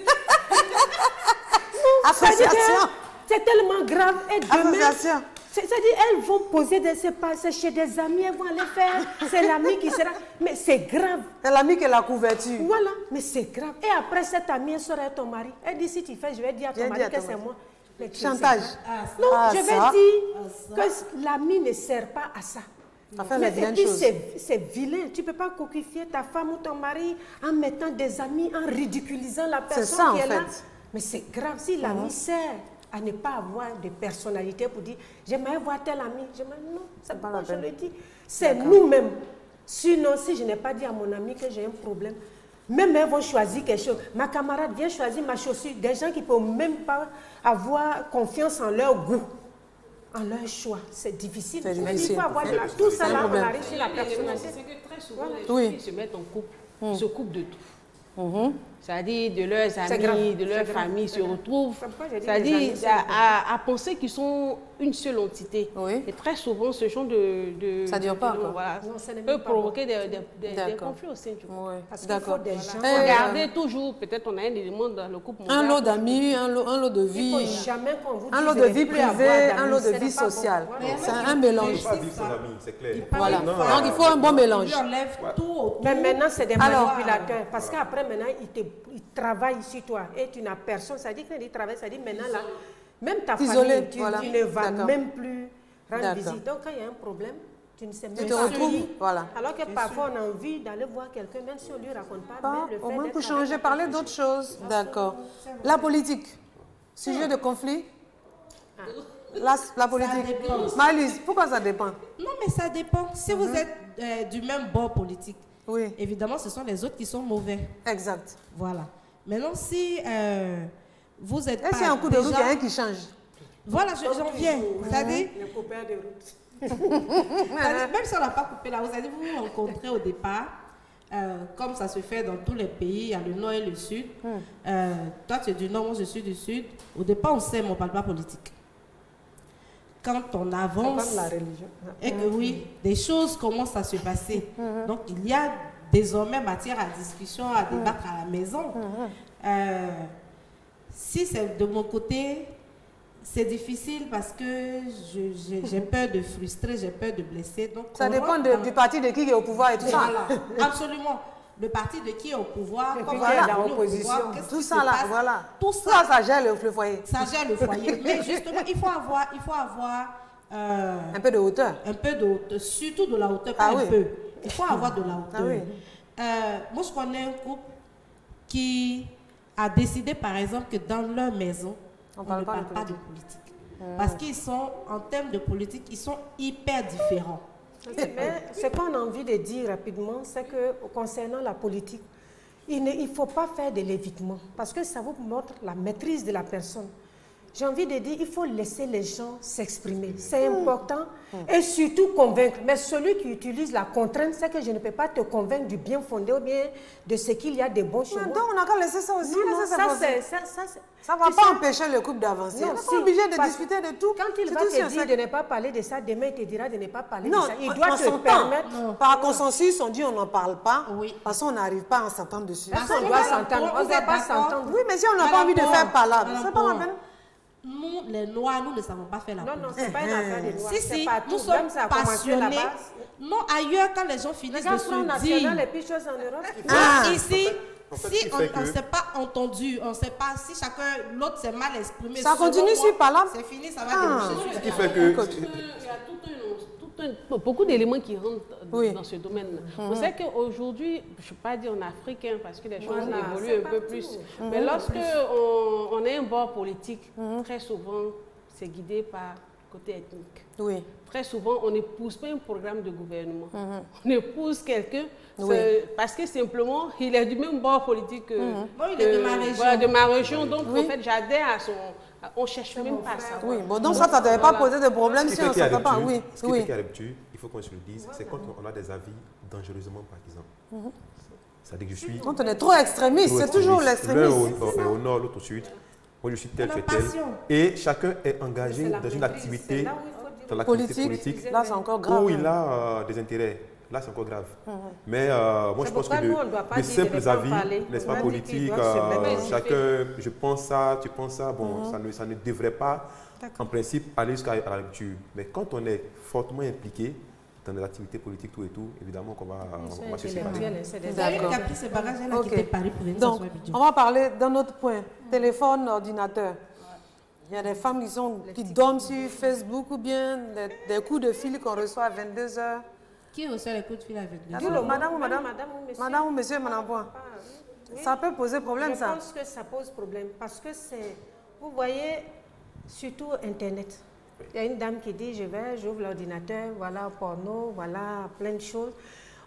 Association. C'est tellement grave. Et demain, Association. c'est-à-dire, elles vont poser c'est chez des amis, elles vont aller faire, c'est l'ami qui sera. Mais c'est grave. C'est l'ami qui est la couverture. Voilà, mais c'est grave. Et après, cette amie, elle sera ton mari. Elle dit, si tu fais, je vais dire à ton mari que c'est moi. Mais Chantage. Non, je vais ça. dire que l'ami ne sert pas à ça. Ça fait Mais les vilaines et puis choses. c'est vilain. Tu ne peux pas coquifier ta femme ou ton mari en mettant des amis, en ridiculisant la personne ça, qui en est là. fait. Mais c'est grave. Si l'ami sert à ne pas avoir de personnalité pour dire j'aimerais voir tel ami, non, c'est pas je le dis. C'est nous-mêmes. Sinon, si je n'ai pas dit à mon ami que j'ai un problème, même elles vont choisir quelque chose. Ma camarade vient choisir ma chaussure. Des gens qui ne peuvent même pas avoir confiance en leur goût, en leur choix. C'est difficile. Il faut avoir tout ça là, on arrive sur la personnalité. C'est que très souvent, Oui. les filles se mettent en couple, se coupent de tout. C'est-à-dire de leurs amis, de leur famille se retrouvent. C'est-à-dire à penser qu'ils sont une seule entité. Oui. Et très souvent, ce genre de Ça dure pas, quoi. Voilà, Non, ça n'est peut même pas provoquer des conflits aussi. Tu vois. Ouais. Parce qu'il faut des gens. Regardez toujours, peut-être on a un élément dans le couple mondial. Un lot d'amis, un lot de Il ne vie. faut jamais qu'on vous dise Un lot de vie privée, un lot de vie sociale. C'est un mélange. Il ne faut pas vivre son ami, c'est clair. Voilà. Non, Donc il faut un bon mélange. Il enlève tout autour. Mais maintenant, c'est des Alors, manipulateurs. Parce qu'après, maintenant, ils travaillent sur toi. Et tu n'as personne. Ça dit que quand ils travaillent, ça dit maintenant, là, même ta Isolé, famille, tu voilà. ne vas D'accord. même plus rendre D'accord. visite. Donc, quand il y a un problème, tu ne sais même Tu te pas retrouves, qui. voilà. Alors que parfois, on a envie d'aller voir quelqu'un, même si on ne lui raconte pas. mais le Au fait moins d'être pour avec changer, la parler personne- d'autres choses. D'accord. La politique. Sujet de conflit. La politique. dépend. Maëlys, pourquoi ça dépend? Non, mais ça dépend. Si vous êtes du même bord politique, Oui, évidemment, ce sont les autres qui sont mauvais. exact. Voilà. Maintenant, si vous êtes Et s'il y a un coup de route, il y a déjà... un qui change. Voilà, j'en viens. C'est-à-dire, Les copains de route. c'est-à-dire, même si on n'a pas coupé la route, c'est-à-dire vous vous rencontrez au départ, comme ça se fait dans tous les pays, il y a le nord et le sud. Toi, tu es du nord, moi, je suis du sud. Au départ, on s'aime, on ne parle pas politique. Quand on avance, Comme la religion. et que oui, des choses commencent à se passer. Donc, il y a désormais matière à discussion, à débattre à la maison. Si c'est de mon côté, c'est difficile parce que j'ai peur de frustrer, j'ai peur de blesser. Donc, Ça on dépend rentre dans- du parti de qui est au pouvoir et tout ça. Voilà, absolument. Le parti de qui est au pouvoir, Et puis comment qui est on dans est au l'opposition. pouvoir, qu'est-ce Tout qui ça se là, passe. voilà. Tout Ça, ça, ça gère le foyer. ça gère le foyer. Mais justement, il faut avoir Un peu de hauteur. un peu de hauteur, surtout de la hauteur, pas Ah un oui. peu. Il faut avoir de la hauteur. Ah oui. Moi, je connais un couple qui a décidé, par exemple, que dans leur maison, on parle ne pas de parle pas de politique. Parce qu'ils sont, en termes de politique, ils sont hyper différents. Mais ce qu'on a envie de dire rapidement, c'est que concernant la politique, il ne faut pas faire de l'évitement parce que ça vous montre la maîtrise de la personne. J'ai envie de dire, il faut laisser les gens s'exprimer. C'est important et surtout convaincre. Mais celui qui utilise la contrainte, c'est que je ne peux pas te convaincre du bien fondé ou bien de ce qu'il y a de bon chez moi. Donc on n'a qu'à laisser ça aussi. Non, ça ne va pas empêcher le couple d'avancer. On n'est pas obligé de discuter de tout. Quand il va te dire de ne pas parler de ça, demain il te dira de ne pas parler de ça. Il doit te s'entend. permettre. Par consensus, on dit on n'en parle pas. Oui. Parce qu'on n'arrive pas à s'entendre dessus. On doit s'entendre. On ne doit pas s'entendre. Oui, mais si on n'a pas envie de faire palabre, c'est pas la peine. Nous, les Noirs, nous ne savons pas faire la politique. Non, c'est pas une affaire de Noirs. Si, nous sommes passionnés. Non, ailleurs, quand les gens finissent de se dire... les plus choses en Europe. Ici, si on ne s'est pas entendu, on ne sait pas si chacun, l'autre s'est mal exprimé. Ça continue sur palabre. C'est fini, ça va déboucher. Ce qui fait que... Il y a beaucoup d'éléments qui rentrent dans ce domaine. On sait qu'aujourd'hui, je ne vais pas dire en Afrique, parce que les choses évoluent un peu plus, mais lorsque on est un bord politique, très souvent, c'est guidé par côté ethnique. Oui. Très souvent, on n'épouse pas un programme de gouvernement. On épouse quelqu'un parce que simplement, il est du même bord politique que, il est de ma région. Voilà, de ma région. Donc, en fait, j'adhère à son... On ne cherche même pas ça. Oui, bon, donc ça ne t'avait pas posé de problème si on ne s'entend pas. Oui. Ce qui fait qu'il y a rupture, il faut qu'on se le dise, c'est quand on a des avis dangereusement partisans. C'est-à-dire que je suis... Quand on est trop extrémiste, c'est toujours l'extrémisme. L'un au nord, l'autre au sud. Moi, je suis tel, tu es tel. Et chacun est engagé dans une activité, politique, là, c'est encore grave. Où il a des intérêts. Là, c'est encore grave. Mais moi, je pense que de simples avis, n'est-ce pas, politiques, chacun, je pense ça, tu penses ça, bon, ça ne devrait pas, en principe, aller jusqu'à la rupture. Mais quand on est fortement impliqué dans des activités politiques, tout et tout, évidemment qu'on va se séparer. Donc, on va parler d'un autre point, téléphone, ordinateur. Il y a des femmes qui dorment sur Facebook ou bien des coups de fil qu'on reçoit à 22 h. Qui reçoit les coups de fil à 22 h? Madame ou monsieur, ça peut poser problème, ça. Je pense que ça pose problème parce que c'est, vous voyez, surtout Internet. Il y a une dame qui dit, j'ouvre l'ordinateur, voilà porno, voilà plein de choses.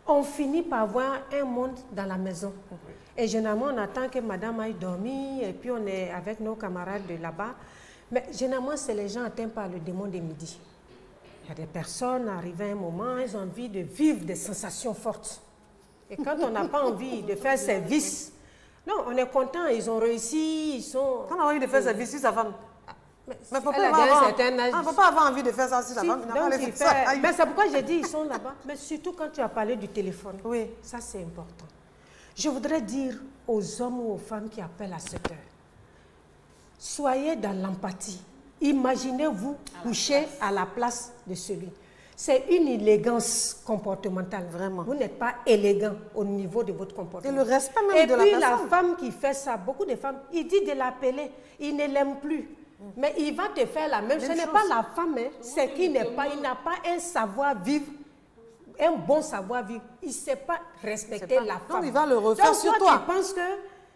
On finit par voir un monde dans la maison. Et généralement, on attend que madame aille dormir et puis on est avec nos camarades de là-bas. Mais généralement, c'est les gens atteints par le démon de midi. Il y a des personnes arrivées à un moment, ils ont envie de vivre des sensations fortes. Et quand on n'a pas envie de faire service, non, on est content, ils ont réussi, ils sont... Quand on a envie de faire service, si sa femme... Mais papa va avoir envie de faire ça si la femme n'a pas envie de faire ça. Mais c'est pourquoi j'ai dit ils sont là-bas. Mais surtout quand tu as parlé du téléphone. Oui. Ça, c'est important. Je voudrais dire aux hommes ou aux femmes qui appellent à cette heure, soyez dans l'empathie. Imaginez-vous coucher à la place de celui. C'est une élégance comportementale, vraiment. Vous n'êtes pas élégant au niveau de votre comportement. Et le respect même de la personne. Et puis la femme qui fait ça, beaucoup de femmes, il dit de l'appeler, il ne l'aime plus. Mais il va te faire la même chose. Ce n'est pas la femme, hein. C'est qu'il n'a pas un savoir-vivre, un bon savoir-vivre. Il ne sait pas respecter la femme. Donc il va le refaire sur toi. Tu penses que...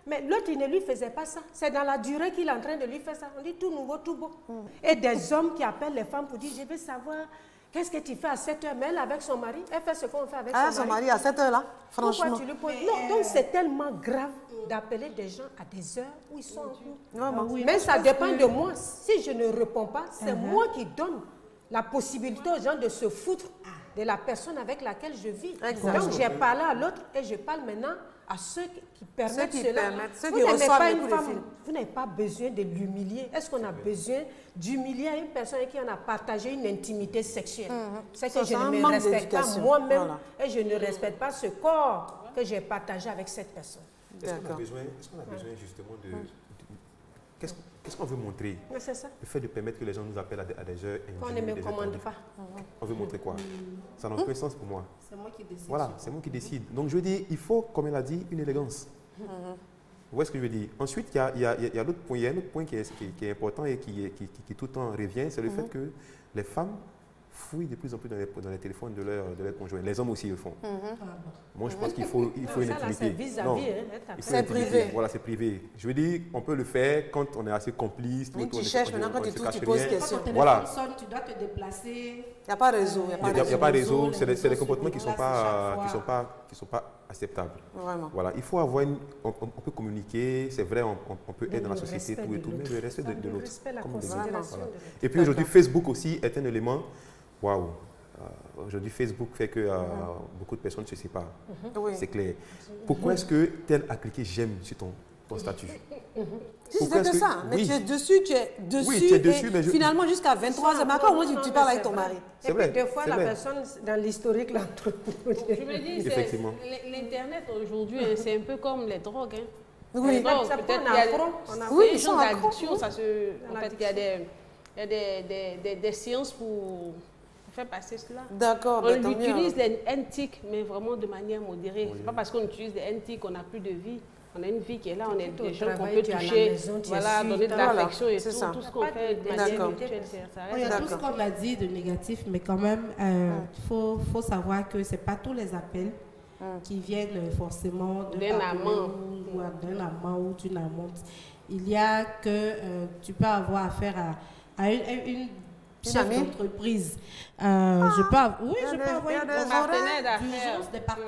Mais l'autre, il ne lui faisait pas ça. C'est dans la durée qu'il est en train de lui faire ça. On dit tout nouveau, tout beau. Et des hommes qui appellent les femmes pour dire, je veux savoir, qu'est-ce que tu fais à 7 h? Mais elle, avec son mari, elle fait ce qu'on fait avec son mari. Son mari à 7 h là, franchement. Pourquoi tu lui poses... Non, donc c'est tellement grave d'appeler des gens à des heures où ils sont en couple. Mais ça dépend de moi. Si je ne réponds pas, c'est moi qui donne la possibilité aux gens de se foutre de la personne avec laquelle je vis. Donc j'ai parlé à l'autre et je parle maintenant à ceux qui permettent cela. Ceux qui reçoivent les coups de fil. Vous n'avez pas besoin de l'humilier. Est-ce qu'on a besoin d'humilier une personne qui en a partagé une intimité sexuelle? C'est que je ne me respecte pas moi-même et je ne respecte pas ce corps que j'ai partagé avec cette personne. Est-ce qu'on a besoin justement de... Qu'est-ce qu'on veut montrer? C'est ça. Le fait de permettre que les gens nous appellent à des heures indues. Qu'on ne me commande pas. On veut montrer quoi? Ça n'a aucun sens pour moi. C'est moi qui décide. Voilà, c'est moi qui décide. Donc je veux dire, il faut, comme elle a dit, une élégance. Vous voyez ce que je veux dire? Ensuite, il y a un autre point qui est important et qui tout le temps revient, c'est le fait que les femmes fouillent de plus en plus dans les téléphones de leurs conjoints. Les hommes aussi le font. Moi, je pense qu'il faut une intimité. C'est privé. Voilà, c'est privé. Je veux dire, on peut le faire quand on est assez complice. Mais tu cherches maintenant, quand tu poses question. Quand ton téléphone sonne, tu dois te déplacer. Il n'y a pas de réseau. Il n'y a pas de réseau. C'est des comportements qui ne sont pas sont pas acceptables. Vraiment. Voilà, il faut avoir on peut communiquer, c'est vrai, on peut être dans la société, tout et tout, mais le respect de l'autre. Voilà. Et puis aujourd'hui, Facebook aussi est un élément, waouh. Aujourd'hui, Facebook fait que beaucoup de personnes ne se séparent. C'est clair. Pourquoi est-ce que tel a cliqué j'aime sur ton statut? Si c'est que ça, mais tu es dessus, oui, tu es dessus, mais finalement jusqu'à 23h, mais après au moins tu parles avec ton mari. Et puis des fois, la personne, dans l'historique, là, je me dis, l'Internet aujourd'hui, c'est un peu comme les drogues. Oui, ils sont d'addiction. En fait, il y a des sciences pour faire passer cela. D'accord. On utilise les NTIC, mais vraiment de manière modérée. Ce n'est pas parce qu'on utilise des NTIC qu'on n'a plus de vie. On a une vie qui est là, on est des gens qu'on peut toucher, voilà, donner de l'affection et tout ce qu'on fait de manière mutuelle. Il y a tout ce qu'on a dit de négatif, mais quand même, faut savoir que ce n'est pas tous les appels qui viennent forcément d'un amant ou d'une amante. Il y a que tu peux avoir affaire à une chef d'entreprise. Je peux avoir un partenaire d'affaires.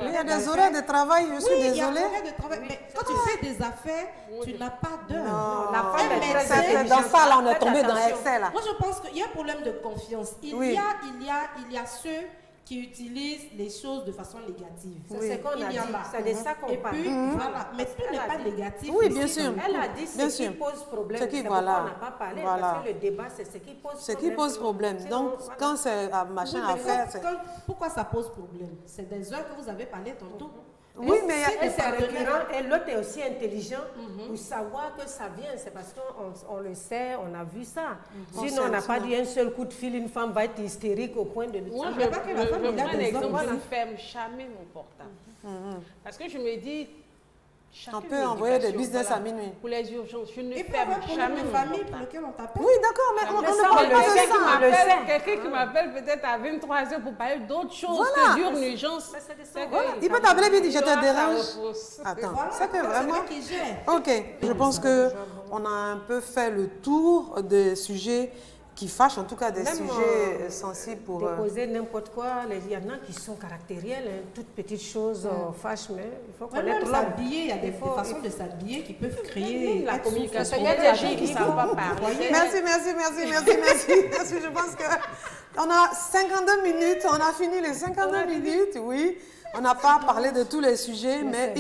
Il y a des horaires de travail, je suis désolée. Il y a des horaires de travail, mais quand tu fais des affaires, tu n'as pas d'heure. Dans ça, là, on est tombé dans Excel. Moi, je pense qu'il y a un problème de confiance. Il y a ceux qui utilisent les choses de façon négative. C'est ce qu'on a dit. C'est de ça qu'on parle. Et puis, voilà. Mais tout n'est pas négatif. Oui, bien sûr. Elle a dit ce qui pose problème. C'est pourquoi on n'a pas parlé. Parce que le débat, c'est ce qui pose problème. Ce qui pose problème. Donc, quand c'est un machin à faire... Pourquoi ça pose problème? C'est des heures que vous avez parlé tantôt. Oui, mais c'est récurrent et l'autre est aussi intelligent pour savoir que ça vient. C'est parce qu'on le sait, on a vu ça. Sinon, on n'a pas dit un seul coup de fil, une femme va être hystérique au point de... Moi, je prends un exemple, je ne ferme jamais mon portable. Parce que je me dis... On peut envoyer des business à minuit. Pour les urgences, je ne ferme jamais mon famille pour lequel on t'appelle. Oui, d'accord, mais on ne parle pas de ça. Quelqu'un qui m'appelle peut-être à 23h pour parler d'autres choses que d'une urgence. Il peut t'appeler et dire je te dérange. Attends, c'est que vraiment... Ok, je pense qu'on a un peu fait le tour des sujets qui fâchent, en tout cas des sujets sensibles pour... Déposer n'importe quoi, il y en a qui sont caractériels, toutes petites choses fâchent, mais il faut connaître l'homme. Il y a des façons de s'habiller qui peuvent créer la communication. Il y a des gens qui ne savent pas parler. Merci. Je pense qu'on a 52 minutes, on a fini les 52 minutes, oui. On n'a pas parlé de tous les sujets, mais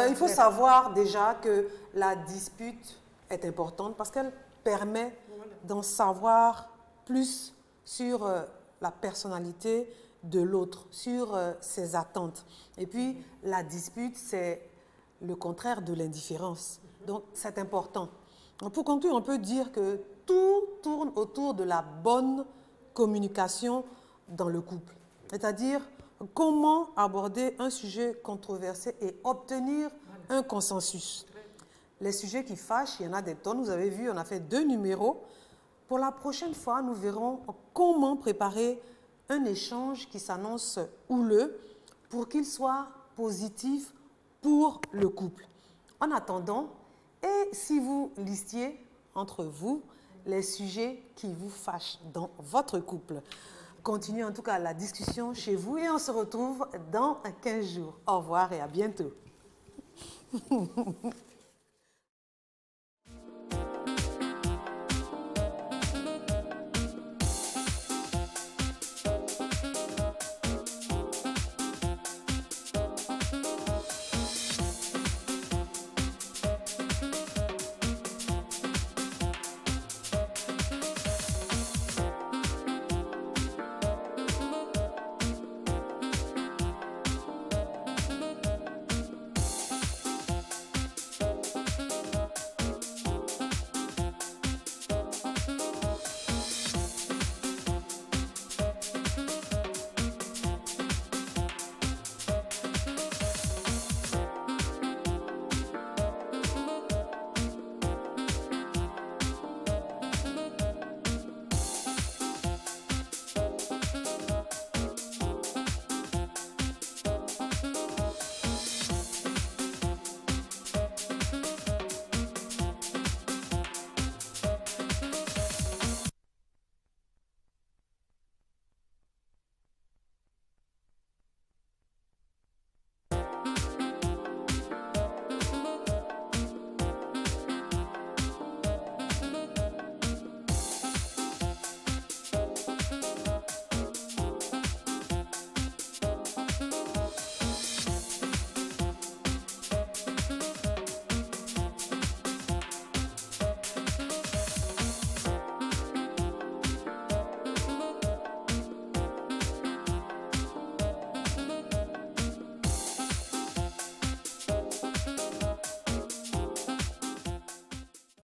il faut savoir déjà que la dispute est importante parce qu'elle permet d'en savoir plus sur la personnalité de l'autre, sur ses attentes. Et puis, la dispute, c'est le contraire de l'indifférence. Donc, c'est important. Donc, pour conclure, on peut dire que tout tourne autour de la bonne communication dans le couple. C'est-à-dire, comment aborder un sujet controversé et obtenir un consensus. Les sujets qui fâchent, il y en a des tonnes. Vous avez vu, on a fait 2 numéros. Pour la prochaine fois, nous verrons comment préparer un échange qui s'annonce houleux pour qu'il soit positif pour le couple. En attendant, et si vous listiez entre vous les sujets qui vous fâchent dans votre couple, continuez en tout cas la discussion chez vous et on se retrouve dans 15 jours. Au revoir et à bientôt.